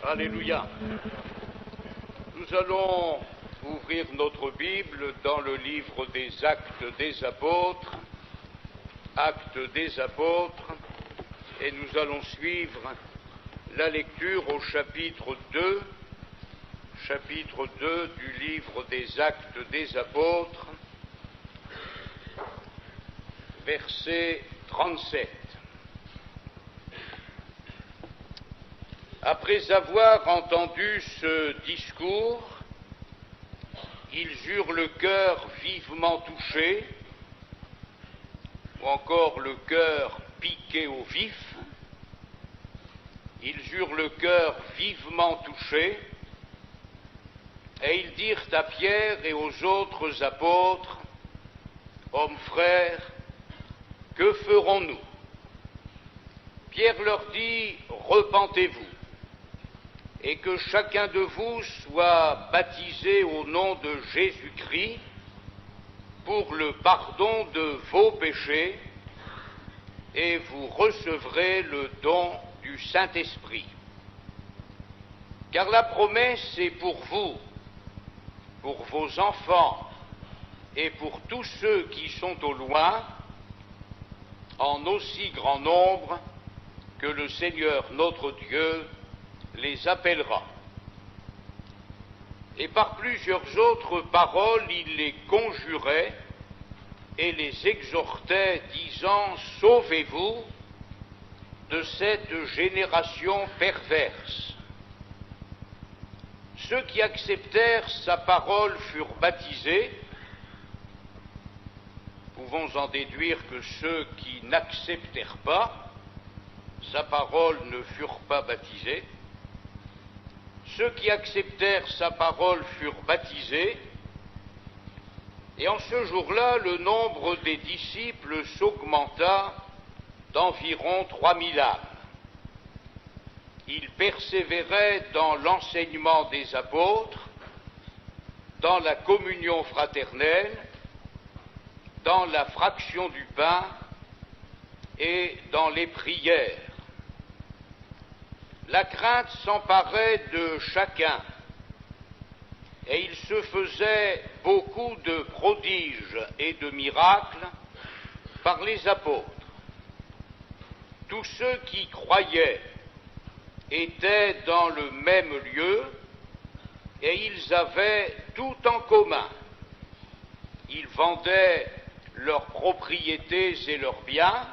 Alléluia. Nous allons ouvrir notre Bible dans le livre des Actes des Apôtres, et nous allons suivre la lecture au chapitre 2 du livre des Actes des Apôtres, verset 37. Après avoir entendu ce discours, ils eurent le cœur vivement touché, ou encore le cœur piqué au vif. Ils eurent le cœur vivement touché, et ils dirent à Pierre et aux autres apôtres: « Hommes frères, que ferons-nous » Pierre leur dit: « Repentez-vous, et que chacun de vous soit baptisé au nom de Jésus-Christ pour le pardon de vos péchés, et vous recevrez le don du Saint-Esprit. Car la promesse est pour vous, pour vos enfants et pour tous ceux qui sont au loin, en aussi grand nombre que le Seigneur notre Dieu les appellera. » Et par plusieurs autres paroles, il les conjurait et les exhortait, disant: « Sauvez-vous de cette génération perverse. » Ceux qui acceptèrent sa parole furent baptisés. Pouvons en déduire que ceux qui n'acceptèrent pas sa parole ne furent pas baptisés. Ceux qui acceptèrent sa parole furent baptisés, et en ce jour-là, le nombre des disciples s'augmenta d'environ 3000 âmes. Ils persévéraient dans l'enseignement des apôtres, dans la communion fraternelle, dans la fraction du pain et dans les prières. La crainte s'emparait de chacun, et il se faisait beaucoup de prodiges et de miracles par les apôtres. Tous ceux qui croyaient étaient dans le même lieu, et ils avaient tout en commun. Ils vendaient leurs propriétés et leurs biens,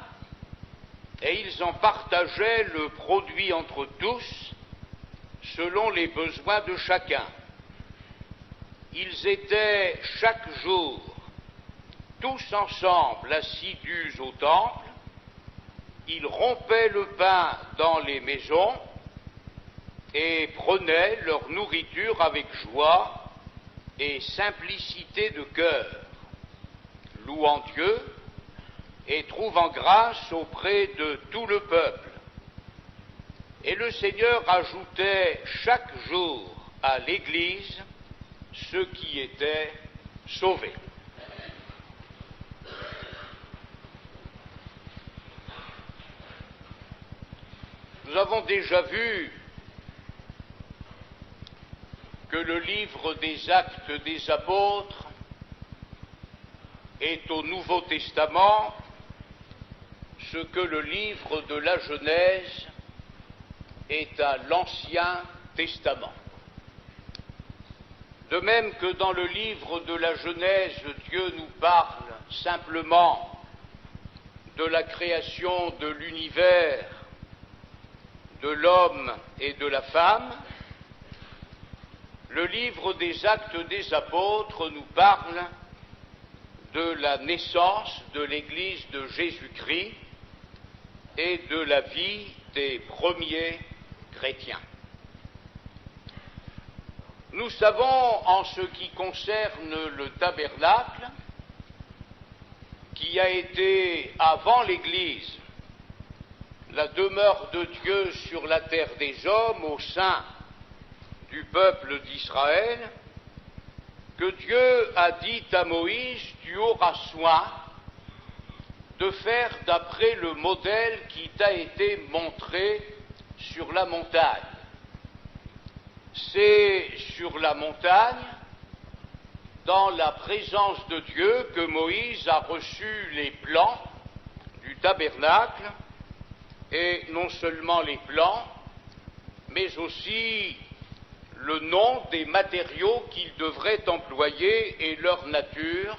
et ils en partageaient le produit entre tous, selon les besoins de chacun. Ils étaient chaque jour tous ensemble assidus au temple. Ils rompaient le pain dans les maisons et prenaient leur nourriture avec joie et simplicité de cœur, louant Dieu et trouvant grâce auprès de tout le peuple. Et le Seigneur ajoutait chaque jour à l'Église ceux qui étaient sauvés. Nous avons déjà vu que le livre des Actes des Apôtres est au Nouveau Testament ce que le livre de la Genèse est à l'Ancien Testament. De même que dans le livre de la Genèse, Dieu nous parle simplement de la création de l'univers, de l'homme et de la femme, le livre des Actes des Apôtres nous parle de la naissance de l'Église de Jésus-Christ et de la vie des premiers chrétiens. Nous savons, en ce qui concerne le tabernacle, qui a été avant l'Église la demeure de Dieu sur la terre des hommes au sein du peuple d'Israël, que Dieu a dit à Moïse: « Tu auras soin de faire d'après le modèle qui t'a été montré sur la montagne. » C'est sur la montagne, dans la présence de Dieu, que Moïse a reçu les plans du tabernacle, et non seulement les plans, mais aussi le nom des matériaux qu'il devrait employer et leur nature,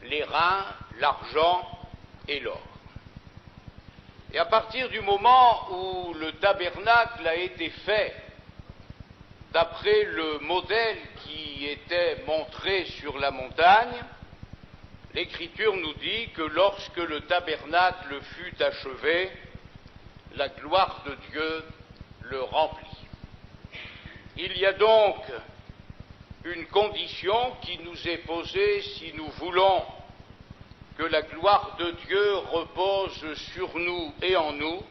les reins, l'argent et l'or. Et à partir du moment où le tabernacle a été fait d'après le modèle qui était montré sur la montagne, l'Écriture nous dit que lorsque le tabernacle fut achevé, la gloire de Dieu le remplit. Il y a donc une condition qui nous est posée si nous voulons que la gloire de Dieu repose sur nous et en nous,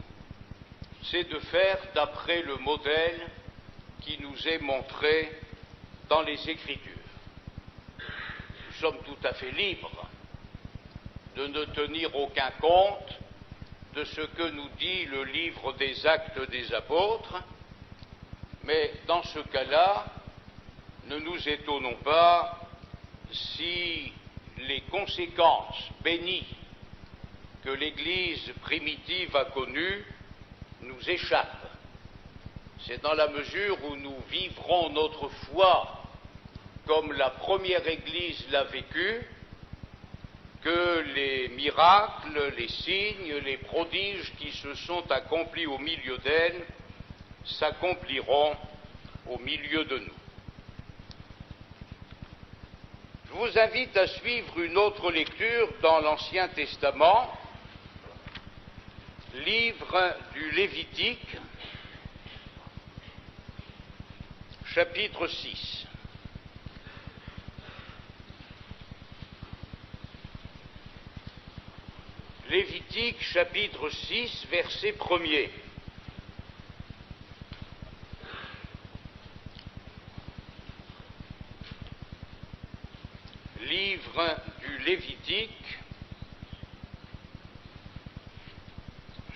c'est de faire d'après le modèle qui nous est montré dans les Écritures. Nous sommes tout à fait libres de ne tenir aucun compte de ce que nous dit le livre des Actes des Apôtres, mais dans ce cas-là, ne nous étonnons pas si les conséquences bénies que l'Église primitive a connues nous échappent. C'est dans la mesure où nous vivrons notre foi comme la première Église l'a vécu, que les miracles, les signes, les prodiges qui se sont accomplis au milieu d'elle s'accompliront au milieu de nous. Je vous invite à suivre une autre lecture dans l'Ancien Testament, livre du Lévitique, chapitre 6. Lévitique, chapitre 6, verset 1er. Livre du Lévitique,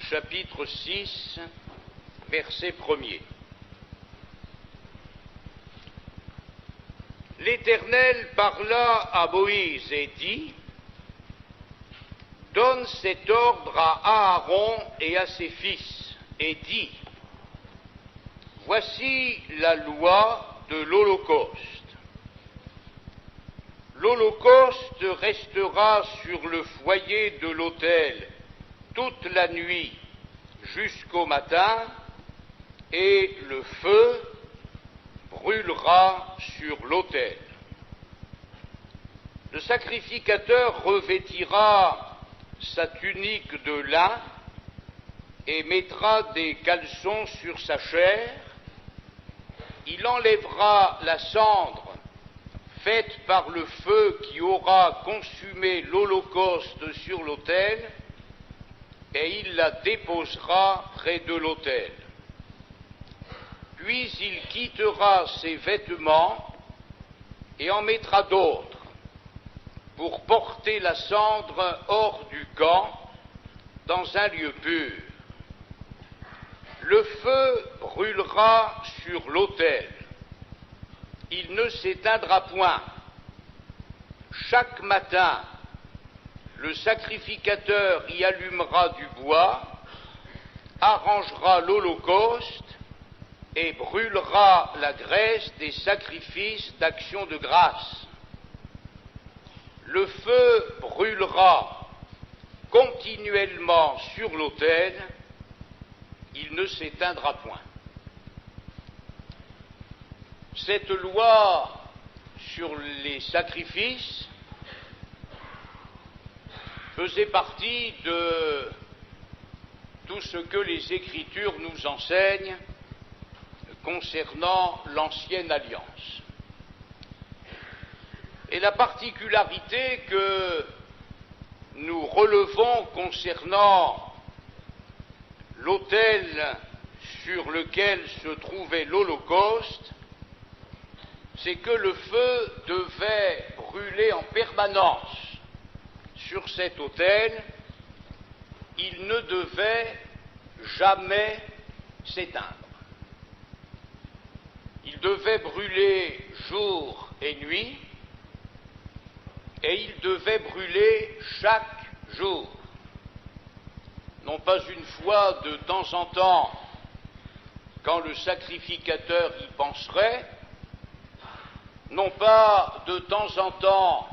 chapitre 6, verset 1er. L'Éternel parla à Moïse et dit: donne cet ordre à Aaron et à ses fils, et dis: voici la loi de l'Holocauste. L'Holocauste restera sur le foyer de l'autel toute la nuit jusqu'au matin, et le feu brûlera sur l'autel. Le sacrificateur revêtira sa tunique de lin et mettra des caleçons sur sa chair. Il enlèvera la cendre faite par le feu qui aura consumé l'holocauste sur l'autel, et il la déposera près de l'autel. Puis il quittera ses vêtements et en mettra d'autres, pour porter la cendre hors du camp, dans un lieu pur. Le feu brûlera sur l'autel. Il ne s'éteindra point. Chaque matin, le sacrificateur y allumera du bois, arrangera l'holocauste et brûlera la graisse des sacrifices d'action de grâce. Le feu brûlera continuellement sur l'autel, il ne s'éteindra point. Cette loi sur les sacrifices faisait partie de tout ce que les Écritures nous enseignent concernant l'Ancienne Alliance. Et la particularité que nous relevons concernant l'autel sur lequel se trouvait l'Holocauste, c'est que le feu devait brûler en permanence sur cet autel, il ne devait jamais s'éteindre. devait brûler jour et nuit, et il devait brûler chaque jour. Non pas une fois de temps en temps, quand le sacrificateur y penserait, non pas de temps en temps,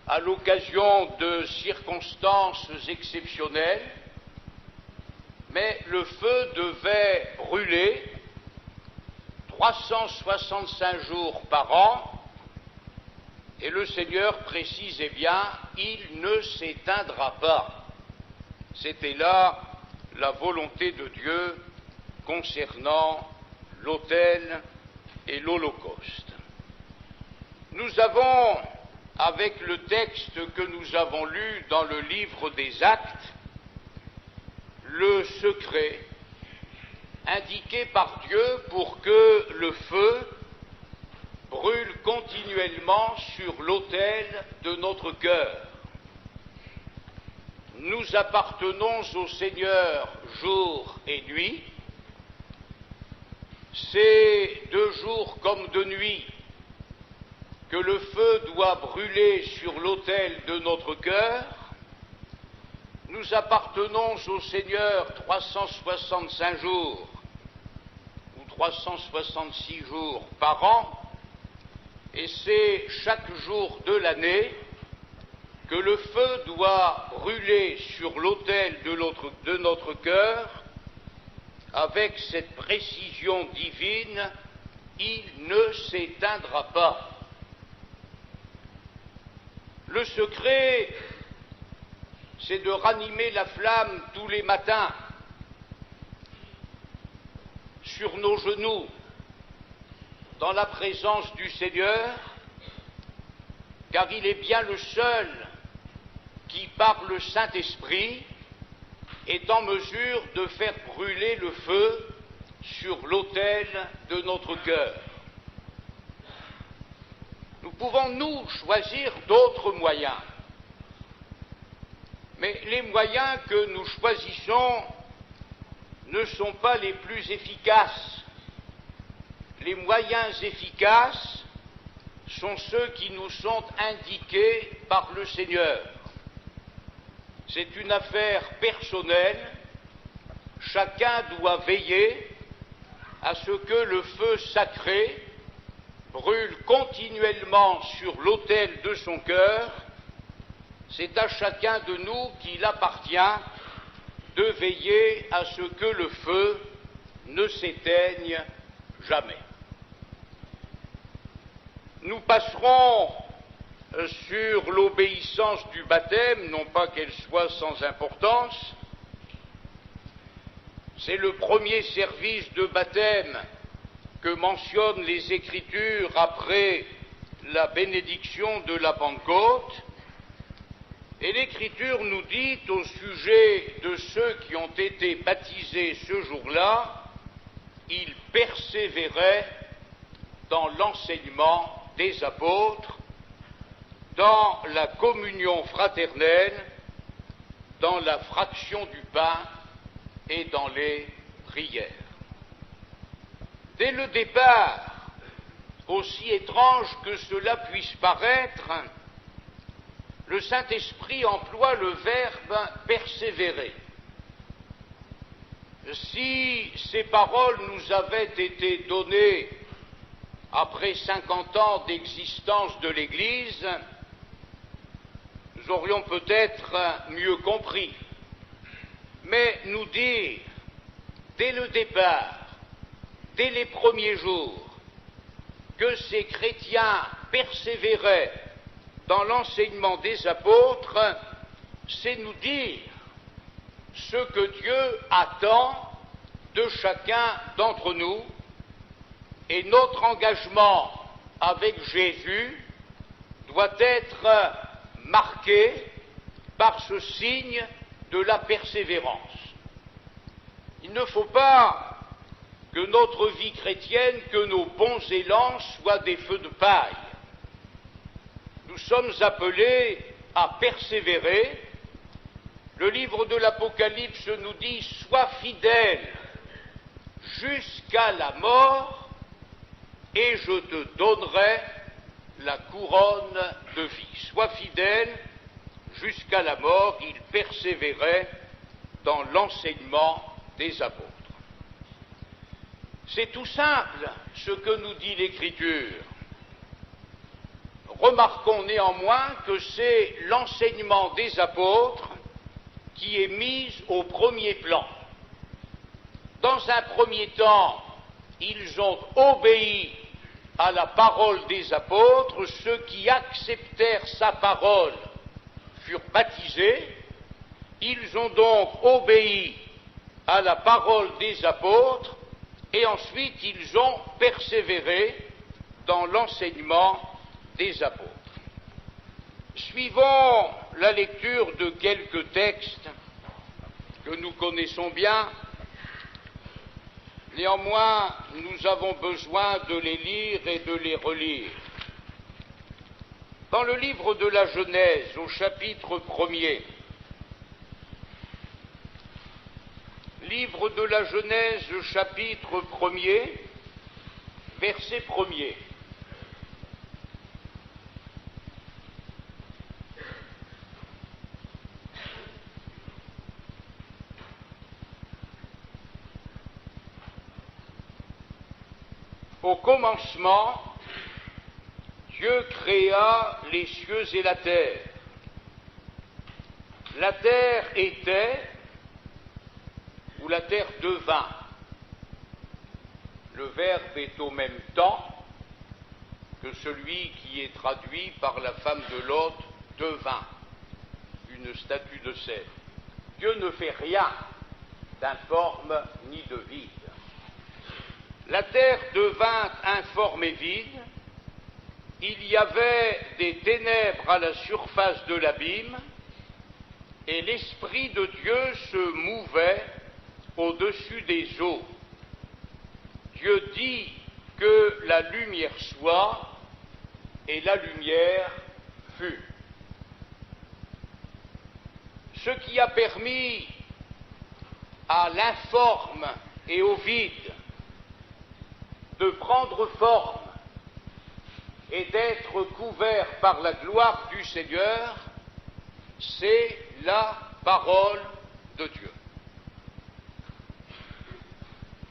à l'occasion de circonstances exceptionnelles, mais le feu devait brûler 365 jours par an, et le Seigneur précisait bien, il ne s'éteindra pas. C'était là la volonté de Dieu concernant l'autel et l'Holocauste. Nous avons, avec le texte que nous avons lu dans le livre des Actes, le secret indiqué par Dieu pour que le feu brûle continuellement sur l'autel de notre cœur. Nous appartenons au Seigneur jour et nuit. C'est de jour comme de nuit que le feu doit brûler sur l'autel de notre cœur. Nous appartenons au Seigneur 365 jours ou 366 jours par an, et c'est chaque jour de l'année que le feu doit brûler sur l'autel de notre cœur avec cette précision divine, il ne s'éteindra pas. Le secret, c'est de ranimer la flamme tous les matins, sur nos genoux, dans la présence du Seigneur, car il est bien le seul qui, par le Saint-Esprit, est en mesure de faire brûler le feu sur l'autel de notre cœur. Nous pouvons, nous, choisir d'autres moyens, mais les moyens que nous choisissons ne sont pas les plus efficaces. Les moyens efficaces sont ceux qui nous sont indiqués par le Seigneur. C'est une affaire personnelle. Chacun doit veiller à ce que le feu sacré brûle continuellement sur l'autel de son cœur. C'est à chacun de nous qu'il appartient de veiller à ce que le feu ne s'éteigne jamais. Nous passerons sur l'obéissance du baptême, non pas qu'elle soit sans importance. C'est le premier service de baptême que mentionnent les Écritures après la bénédiction de la Pentecôte. Et l'Écriture nous dit au sujet de ceux qui ont été baptisés ce jour-là, ils persévéraient dans l'enseignement des apôtres, dans la communion fraternelle, dans la fraction du pain et dans les prières. Dès le départ, aussi étrange que cela puisse paraître, le Saint-Esprit emploie le verbe persévérer. Si ces paroles nous avaient été données après 50 ans d'existence de l'Église, nous aurions peut-être mieux compris. Mais nous dire, dès le départ, dès les premiers jours, que ces chrétiens persévéraient dans l'enseignement des apôtres, c'est nous dire ce que Dieu attend de chacun d'entre nous, et notre engagement avec Jésus doit être marqué par ce signe de la persévérance. Il ne faut pas que notre vie chrétienne, que nos bons élans soient des feux de paille. Nous sommes appelés à persévérer. Le livre de l'Apocalypse nous dit « Sois fidèle jusqu'à la mort, et je te donnerai la couronne de vie. Sois fidèle jusqu'à la mort. Il persévérait dans l'enseignement des apôtres. C'est tout simple ce que nous dit l'Écriture. Remarquons néanmoins que c'est l'enseignement des apôtres qui est mis au premier plan. Dans un premier temps, ils ont obéi à la parole des apôtres. Ceux qui acceptèrent sa parole furent baptisés. Ils ont donc obéi à la parole des apôtres et ensuite ils ont persévéré dans l'enseignement des apôtres. Suivons la lecture de quelques textes que nous connaissons bien. Néanmoins, nous avons besoin de les lire et de les relire. Dans le livre de la Genèse, au chapitre 1er, livre de la Genèse, chapitre 1er, verset 1er. Au commencement, Dieu créa les cieux et la terre. La terre était, ou la terre devint. Le verbe est au même temps que celui qui est traduit par la femme de Lot, devint, une statue de cèdre. Dieu ne fait rien d'informe ni de vide. La terre devint informe et vide, il y avait des ténèbres à la surface de l'abîme, et l'Esprit de Dieu se mouvait au-dessus des eaux. Dieu dit que la lumière soit, et la lumière fut. Ce qui a permis à l'informe et au vide de prendre forme et d'être couvert par la gloire du Seigneur, c'est la parole de Dieu.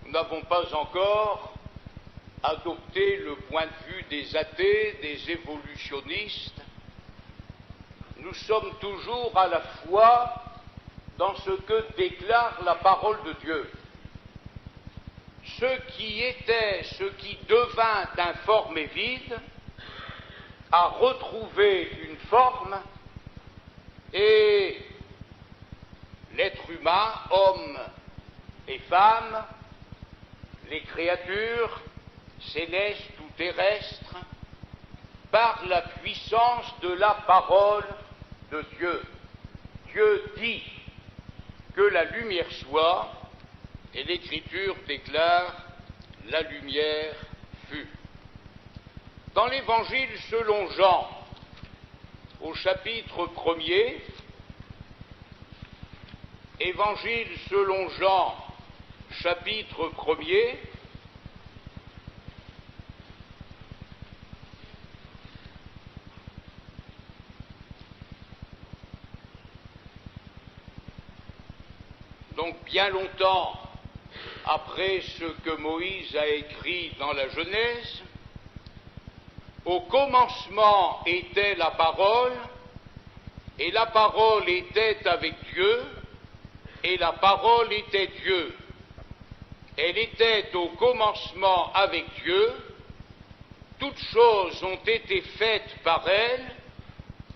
Nous n'avons pas encore adopté le point de vue des athées, des évolutionnistes. Nous sommes toujours à la foi dans ce que déclare la parole de Dieu. Ce qui était, ce qui devint informe et vide, a retrouvé une forme, et l'être humain, homme et femme, les créatures célestes ou terrestres, par la puissance de la parole de Dieu. Dieu dit que la lumière soit, et l'Écriture déclare « la lumière fut ». Dans l'Évangile selon Jean, au chapitre 1er, Évangile selon Jean, chapitre 1er, donc bien longtemps après ce que Moïse a écrit dans la Genèse, au commencement était la parole, et la parole était avec Dieu, et la parole était Dieu. Elle était au commencement avec Dieu, toutes choses ont été faites par elle,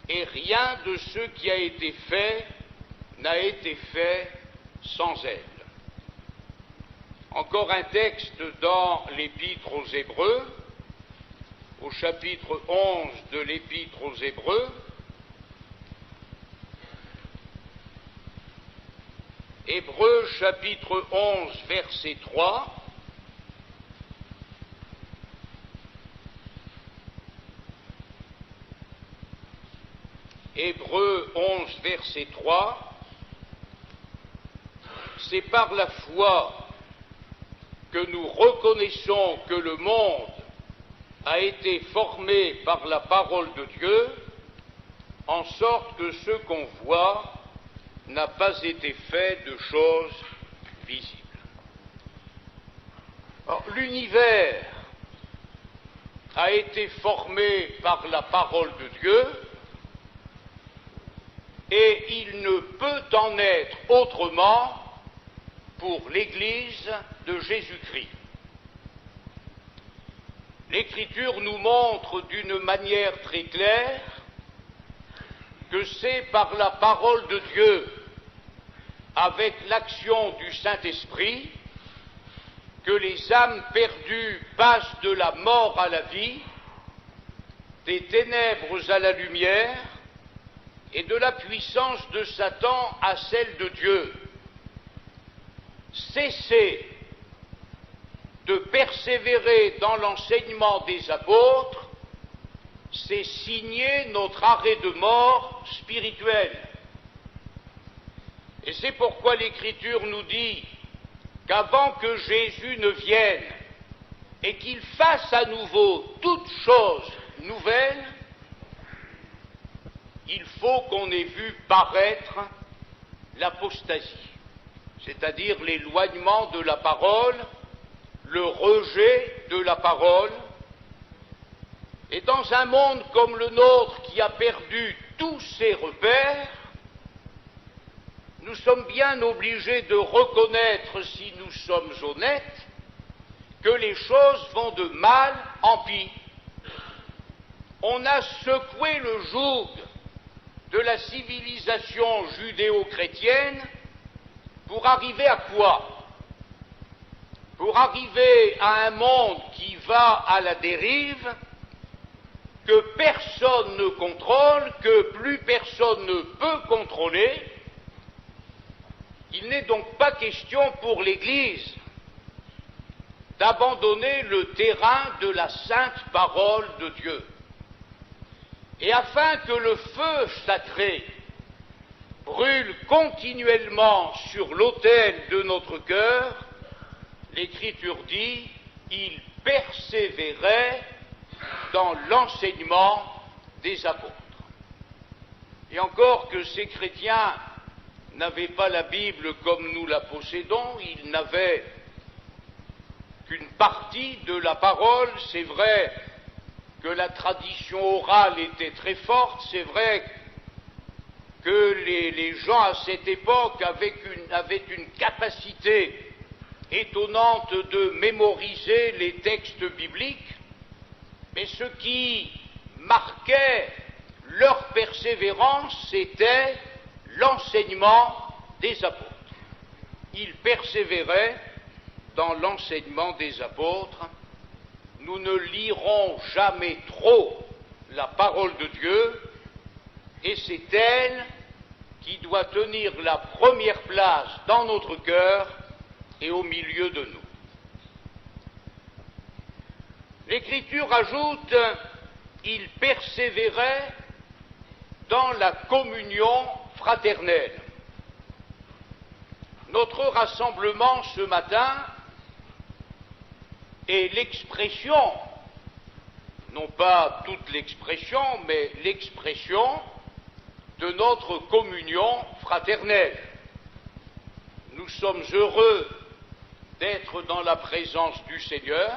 et rien de ce qui a été fait n'a été fait sans elle. Encore un texte dans l'Épître aux Hébreux, au chapitre 11 de l'Épître aux Hébreux, Hébreux chapitre 11 verset 3, Hébreux 11 verset 3, c'est par la foi que nous reconnaissons que le monde a été formé par la parole de Dieu, en sorte que ce qu'on voit n'a pas été fait de choses visibles. L'univers a été formé par la parole de Dieu, et il ne peut en être autrement pour l'Église de Jésus-Christ. L'Écriture nous montre d'une manière très claire que c'est par la parole de Dieu, avec l'action du Saint-Esprit, que les âmes perdues passent de la mort à la vie, des ténèbres à la lumière, et de la puissance de Satan à celle de Dieu. Cessez de persévérer dans l'enseignement des apôtres, c'est signer notre arrêt de mort spirituel. Et c'est pourquoi l'Écriture nous dit qu'avant que Jésus ne vienne et qu'il fasse à nouveau toutes choses nouvelles, il faut qu'on ait vu paraître l'apostasie, c'est-à-dire l'éloignement de la parole, le rejet de la parole. Et dans un monde comme le nôtre qui a perdu tous ses repères, nous sommes bien obligés de reconnaître, si nous sommes honnêtes, que les choses vont de mal en pis. On a secoué le joug de la civilisation judéo-chrétienne pour arriver à quoi? Pour arriver à un monde qui va à la dérive, que personne ne contrôle, que plus personne ne peut contrôler. Il n'est donc pas question pour l'Église d'abandonner le terrain de la sainte parole de Dieu. Et afin que le feu sacré brûle continuellement sur l'autel de notre cœur, l'Écriture dit, il persévérait dans l'enseignement des apôtres. Et encore que ces chrétiens n'avaient pas la Bible comme nous la possédons, ils n'avaient qu'une partie de la parole. C'est vrai que la tradition orale était très forte, c'est vrai que les gens à cette époque avaient une capacité étonnante de mémoriser les textes bibliques, mais ce qui marquait leur persévérance, c'était l'enseignement des apôtres. Ils persévéraient dans l'enseignement des apôtres. Nous ne lirons jamais trop la parole de Dieu, et c'est elle qui doit tenir la première place dans notre cœur et au milieu de nous. L'Écriture ajoute, il persévérait dans la communion fraternelle. Notre rassemblement ce matin est l'expression, non pas toute l'expression, mais l'expression de notre communion fraternelle. Nous sommes heureux d'être dans la présence du Seigneur,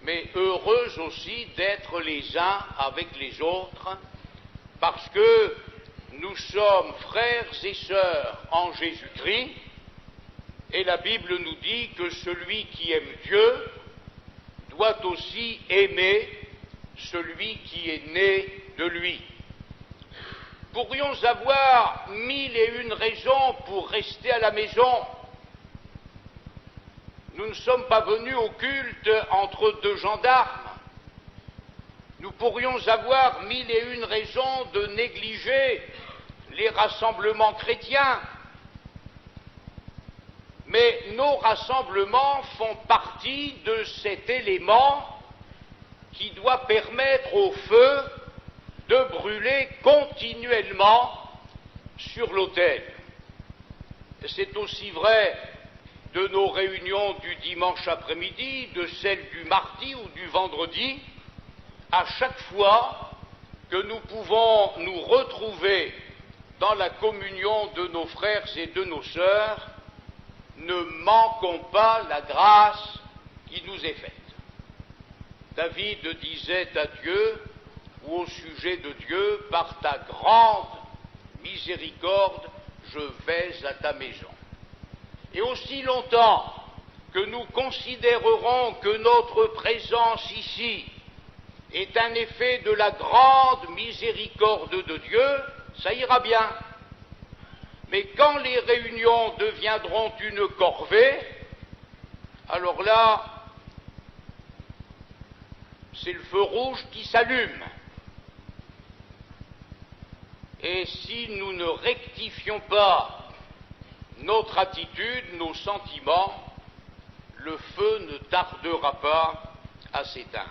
mais heureux aussi d'être les uns avec les autres, parce que nous sommes frères et sœurs en Jésus-Christ, et la Bible nous dit que celui qui aime Dieu doit aussi aimer celui qui est né de lui. Pourrions avoir 1001 raisons pour rester à la maison. Nous ne sommes pas venus au culte entre deux gendarmes. Nous pourrions avoir 1001 raisons de négliger les rassemblements chrétiens. Mais nos rassemblements font partie de cet élément qui doit permettre au feu de brûler continuellement sur l'autel. C'est aussi vrai de nos réunions du dimanche après-midi, de celles du mardi ou du vendredi, à chaque fois que nous pouvons nous retrouver dans la communion de nos frères et de nos sœurs, ne manquons pas la grâce qui nous est faite. David disait à Dieu, ou au sujet de Dieu, par ta grande miséricorde, je vais à ta maison. Et aussi longtemps que nous considérerons que notre présence ici est un effet de la grande miséricorde de Dieu, ça ira bien. Mais quand les réunions deviendront une corvée, alors là, c'est le feu rouge qui s'allume. Et si nous ne rectifions pas notre attitude, nos sentiments, le feu ne tardera pas à s'éteindre.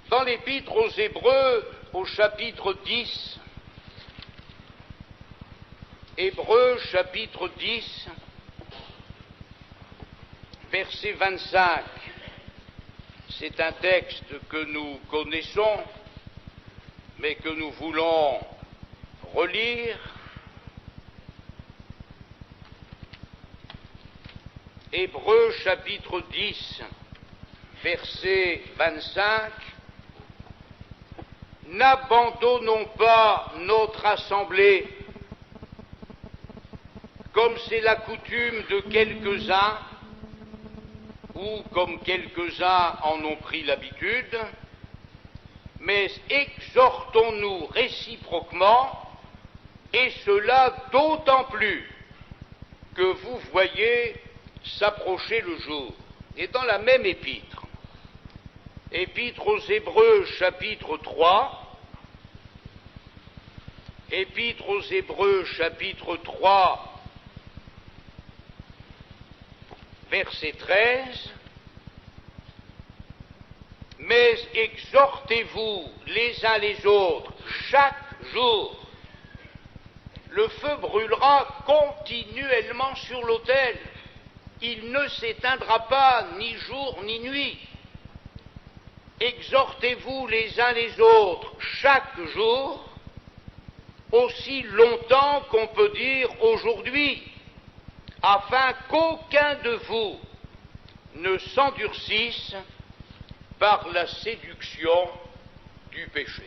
Dans l'Épître aux Hébreux, au chapitre 10, Hébreux chapitre 10, verset 25, c'est un texte que nous connaissons, mais que nous voulons relire. Hébreux chapitre 10, verset 25, « N'abandonnons pas notre assemblée, comme c'est la coutume de quelques-uns, ou comme quelques-uns en ont pris l'habitude, mais exhortons-nous réciproquement, et cela d'autant plus que vous voyez s'approcher le jour. » Et dans la même épître, Épître aux Hébreux chapitre 3, Épître aux Hébreux chapitre 3, verset 13, « Mais exhortez-vous les uns les autres chaque jour. Le feu brûlera continuellement sur l'autel. Il ne s'éteindra pas ni jour ni nuit. Exhortez-vous les uns les autres chaque jour, aussi longtemps qu'on peut dire aujourd'hui, afin qu'aucun de vous ne s'endurcisse par la séduction du péché. »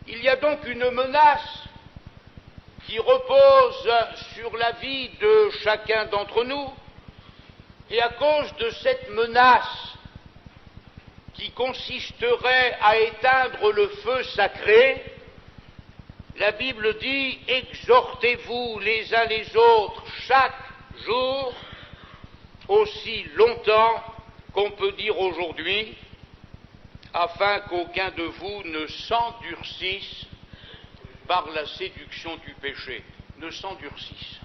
Il y a donc une menace qui repose sur la vie de chacun d'entre nous, et à cause de cette menace qui consisterait à éteindre le feu sacré, la Bible dit « Exhortez-vous les uns les autres chaque jour, aussi longtemps qu'on peut dire aujourd'hui, afin qu'aucun de vous ne s'endurcisse par la séduction du péché. » Ne s'endurcisse.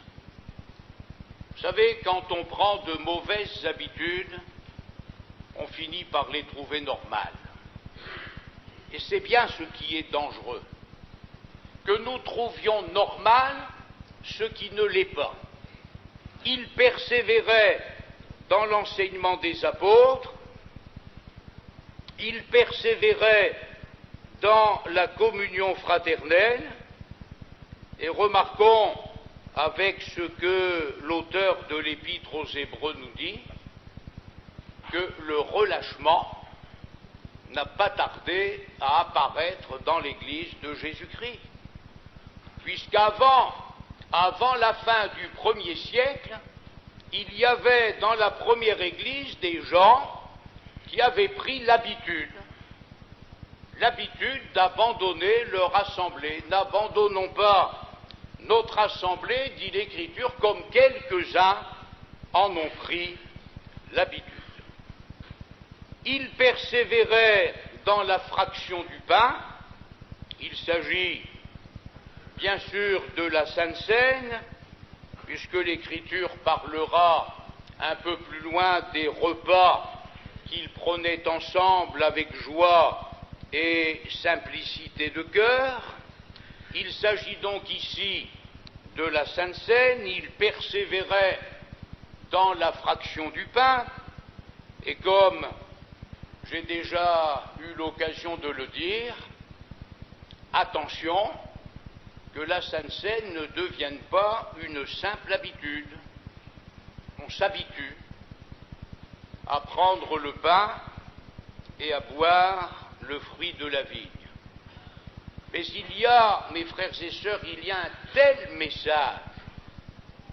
Vous savez, quand on prend de mauvaises habitudes, on finit par les trouver normales. Et c'est bien ce qui est dangereux, que nous trouvions normal ce qui ne l'est pas. Ils persévéraient dans l'enseignement des apôtres, ils persévéraient dans la communion fraternelle, et remarquons avec ce que l'auteur de l'Épître aux Hébreux nous dit, que le relâchement n'a pas tardé à apparaître dans l'Église de Jésus-Christ, puisqu'avant la fin du 1er siècle, il y avait dans la première Église des gens qui avaient pris l'habitude d'abandonner leur assemblée. N'abandonnons pas notre assemblée, dit l'Écriture, comme quelques-uns en ont pris l'habitude. Ils persévéraient dans la fraction du pain. Il s'agit bien sûr de la Sainte Seine, puisque l'Écriture parlera un peu plus loin des repas qu'ils prenaient ensemble avec joie et simplicité de cœur. Il s'agit donc ici de la Sainte Seine. Ils persévéraient dans la fraction du pain, et comme j'ai déjà eu l'occasion de le dire, attention que la Sainte Seine ne devienne pas une simple habitude. On s'habitue à prendre le pain et à boire le fruit de la vigne. Mais il y a, mes frères et sœurs, il y a un tel message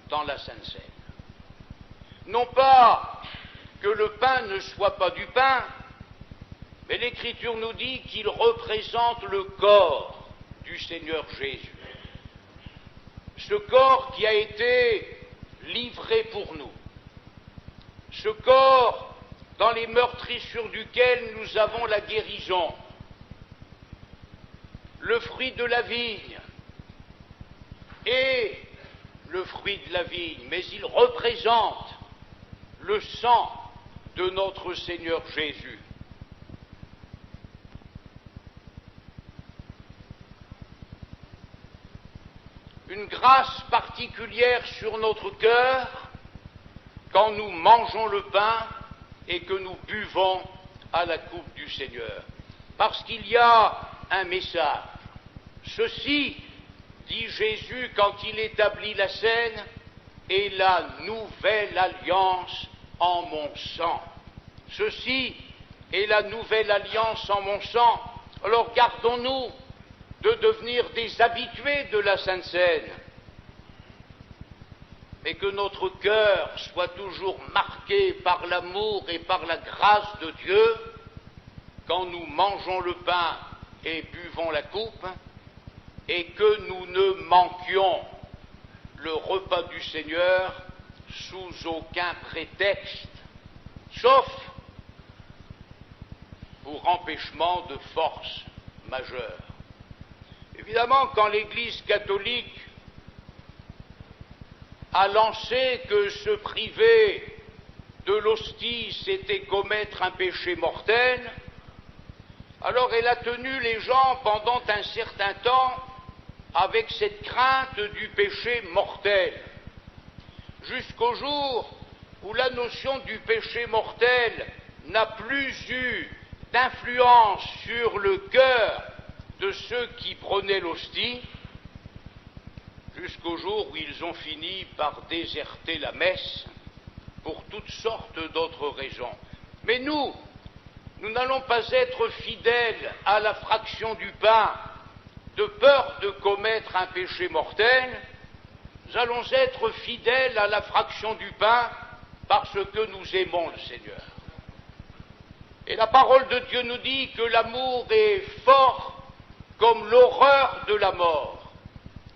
dans la Sainte Seine. Non pas que le pain ne soit pas du pain, mais l'Écriture nous dit qu'il représente le corps du Seigneur Jésus. Ce corps qui a été livré pour nous. Ce corps dans les meurtrissures duquel nous avons la guérison. Le fruit de la vigne et le fruit de la vigne, mais il représente le sang de notre Seigneur Jésus. Une grâce particulière sur notre cœur quand nous mangeons le pain et que nous buvons à la coupe du Seigneur. Parce qu'il y a un message. Ceci, dit Jésus quand il établit la scène, est la nouvelle alliance en mon sang. Ceci est la nouvelle alliance en mon sang. Alors gardons-nous de devenir des habitués de la Sainte Seine, mais que notre cœur soit toujours marqué par l'amour et par la grâce de Dieu quand nous mangeons le pain et buvons la coupe, et que nous ne manquions le repas du Seigneur sous aucun prétexte, sauf pour empêchement de force majeure. Évidemment, quand l'Église catholique a lancé que se priver de l'hostie, c'était commettre un péché mortel, alors elle a tenu les gens pendant un certain temps avec cette crainte du péché mortel, jusqu'au jour où la notion du péché mortel n'a plus eu d'influence sur le cœur de ceux qui prenaient l'hostie, jusqu'au jour où ils ont fini par déserter la messe pour toutes sortes d'autres raisons. Mais nous n'allons pas être fidèles à la fraction du pain de peur de commettre un péché mortel, nous allons être fidèles à la fraction du pain parce que nous aimons le Seigneur. Et la parole de Dieu nous dit que l'amour est fort comme l'horreur de la mort,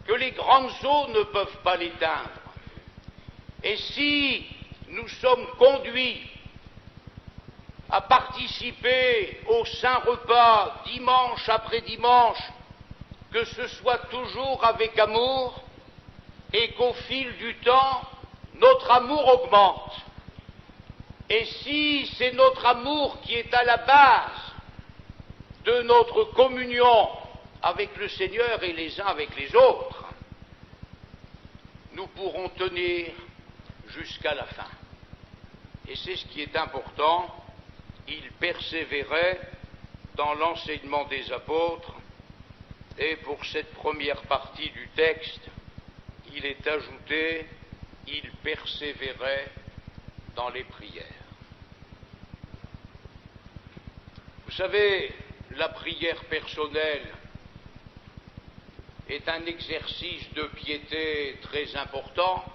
que les grandes eaux ne peuvent pas l'éteindre. Et si nous sommes conduits à participer au saint repas dimanche après dimanche, que ce soit toujours avec amour et qu'au fil du temps, notre amour augmente. Et si c'est notre amour qui est à la base de notre communion avec le Seigneur et les uns avec les autres, nous pourrons tenir jusqu'à la fin. Et c'est ce qui est important, il persévérait dans l'enseignement des apôtres, et pour cette première partie du texte, il est ajouté, il persévérait dans les prières. Vous savez, la prière personnelle est un exercice de piété très important.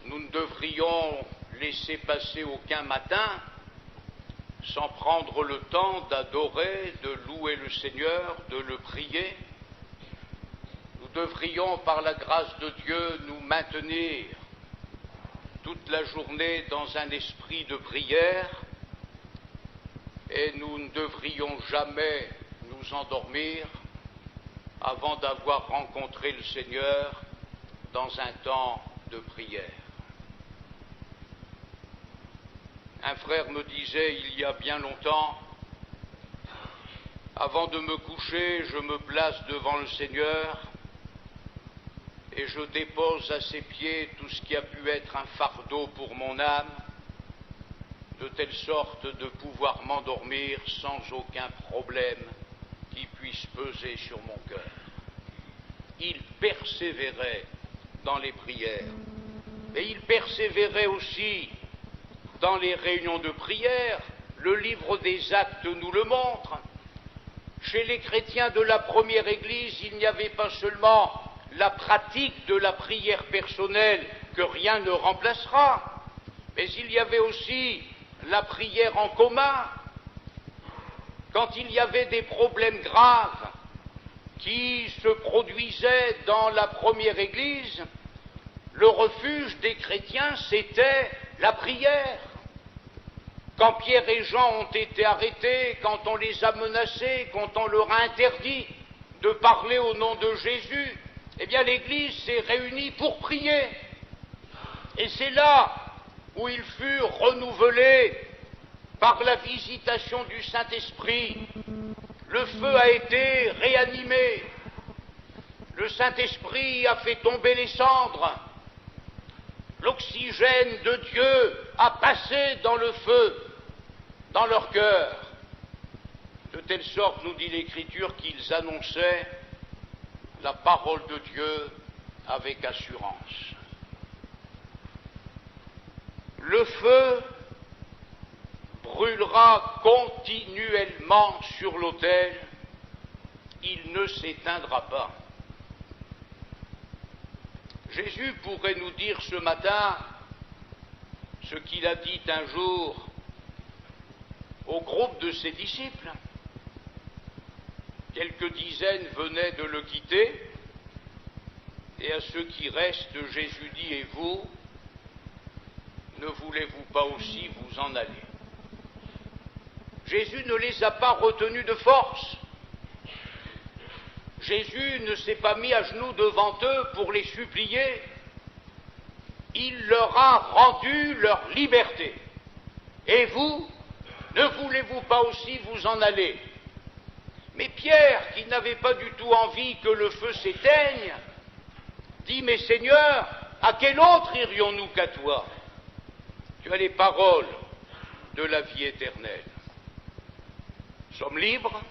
Nous ne devrions laisser passer aucun matin sans prendre le temps d'adorer, de louer le Seigneur, de le prier. Nous devrions, par la grâce de Dieu, nous maintenir toute la journée dans un esprit de prière, et nous ne devrions jamais nous endormir avant d'avoir rencontré le Seigneur dans un temps de prière. Un frère me disait il y a bien longtemps, avant de me coucher, je me place devant le Seigneur et je dépose à ses pieds tout ce qui a pu être un fardeau pour mon âme, de telle sorte de pouvoir m'endormir sans aucun problème qui puisse peser sur mon cœur. Il persévérait dans les prières, et il persévérait aussi dans les réunions de prière. Le livre des Actes nous le montre. Chez les chrétiens de la première Église, il n'y avait pas seulement la pratique de la prière personnelle que rien ne remplacera, mais il y avait aussi la prière en commun. Quand il y avait des problèmes graves qui se produisaient dans la première Église, le refuge des chrétiens, c'était la prière. Quand Pierre et Jean ont été arrêtés, quand on les a menacés, quand on leur a interdit de parler au nom de Jésus, eh bien l'Église s'est réunie pour prier. Et c'est là où ils furent renouvelés par la visitation du Saint-Esprit. Le feu a été réanimé. Le Saint-Esprit a fait tomber les cendres. L'oxygène de Dieu a passé dans le feu, dans leur cœur, de telle sorte, nous dit l'Écriture, qu'ils annonçaient la parole de Dieu avec assurance. Le feu brûlera continuellement sur l'autel, il ne s'éteindra pas. Jésus pourrait nous dire ce matin ce qu'il a dit un jour au groupe de ses disciples. Quelques dizaines venaient de le quitter, et à ceux qui restent, Jésus dit: et vous, ne voulez-vous pas aussi vous en aller? Jésus ne les a pas retenus de force. Jésus ne s'est pas mis à genoux devant eux pour les supplier. Il leur a rendu leur liberté. Et vous, ne voulez-vous pas aussi vous en aller? Mais Pierre, qui n'avait pas du tout envie que le feu s'éteigne, dit: mais Seigneur, à quel autre irions-nous qu'à toi? Tu as les paroles de la vie éternelle. Nous sommes libres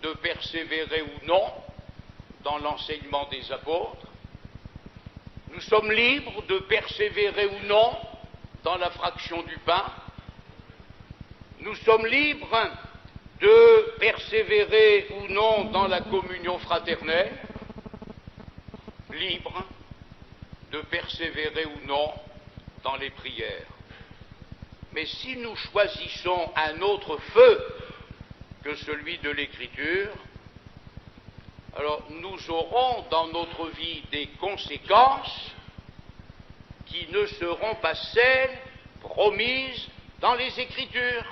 de persévérer ou non dans l'enseignement des apôtres. Nous sommes libres de persévérer ou non dans la fraction du pain. Nous sommes libres de persévérer ou non dans la communion fraternelle. Libres de persévérer ou non dans les prières. Mais si nous choisissons un autre feu que celui de l'Écriture, alors nous aurons dans notre vie des conséquences qui ne seront pas celles promises dans les Écritures.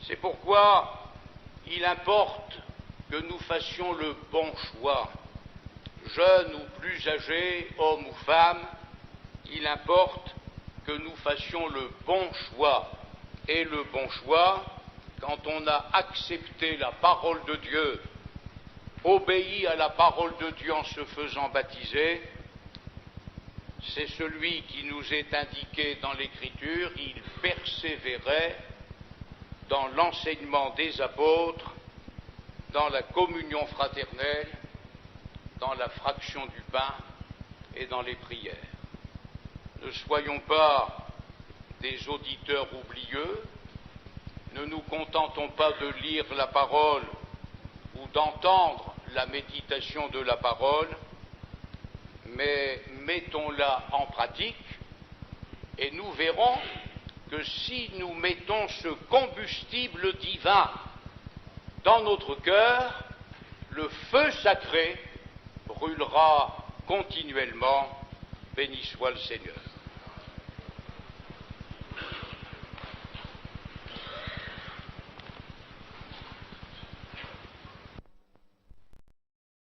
C'est pourquoi il importe que nous fassions le bon choix. Jeunes ou plus âgés, hommes ou femmes, il importe que nous fassions le bon choix. Et le bon choix, quand on a accepté la parole de Dieu, obéi à la parole de Dieu en se faisant baptiser, c'est celui qui nous est indiqué dans l'Écriture: il persévérait dans l'enseignement des apôtres, dans la communion fraternelle, dans la fraction du pain et dans les prières. Ne soyons pas des auditeurs oublieux, ne nous contentons pas de lire la parole ou d'entendre la méditation de la parole, mais mettons-la en pratique, et nous verrons que si nous mettons ce combustible divin dans notre cœur, le feu sacré brûlera continuellement. Béni soit le Seigneur.